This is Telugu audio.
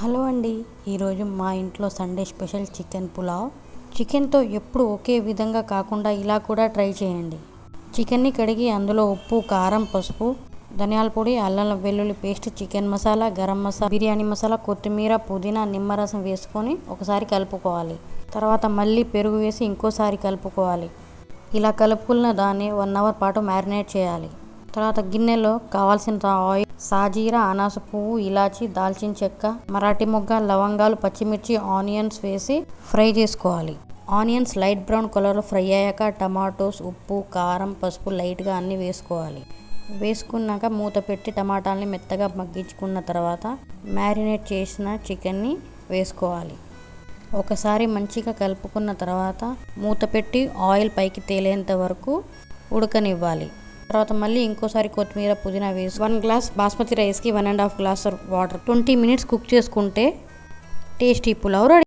హలో అండి, ఈరోజు మా ఇంట్లో సండే స్పెషల్ చికెన్ పులావ్. చికెన్తో ఎప్పుడు ఒకే విధంగా కాకుండా ఇలా కూడా ట్రై చేయండి. చికెన్ని కడిగి అందులో ఉప్పు, కారం, పసుపు, ధనియాల పొడి, అల్లం వెల్లుల్లి పేస్ట్, చికెన్ మసాలా, గరం మసాలా, బిర్యానీ మసాలా, కొత్తిమీర, పుదీనా, నిమ్మరసం వేసుకొని ఒకసారి కలుపుకోవాలి. తర్వాత మళ్ళీ పెరుగు వేసి ఇంకోసారి కలుపుకోవాలి. ఇలా కలుపుకున్న దాన్ని 1 అవర్ పాటు మ్యారినేట్ చేయాలి. తర్వాత గిన్నెలో కావాల్సిన ఆయిల్, సాజీరా, అనాస పువ్వు, ఇలాచి, దాల్చిన చెక్క, మరాఠీ మొగ్గ, లవంగాలు, పచ్చిమిర్చి, ఆనియన్స్ వేసి ఫ్రై చేసుకోవాలి. ఆనియన్స్ లైట్ బ్రౌన్ కలర్లో ఫ్రై అయ్యాక టమాటోస్, ఉప్పు, కారం, పసుపు లైట్గా అన్నీ వేసుకోవాలి. వేసుకున్నాక మూత పెట్టి టమాటాలని మెత్తగా మగ్గించుకున్న తర్వాత మ్యారినేట్ చేసిన చికెన్ని వేసుకోవాలి. ఒకసారి మంచిగా కలుపుకున్న తర్వాత మూత పెట్టి ఆయిల్ పైకి తేలేంత వరకు ఉడకనివ్వాలి. తర్వాత మళ్ళీ ఇంకోసారి కొత్తిమీర, పుదీనా వేసి 1 గ్లాస్ బాస్మతి రైస్కి 1.5 గ్లాస్ వాటర్ 20 మినిట్స్ కుక్ చేసుకుంటే టేస్టీ పులావ్ రెడీ.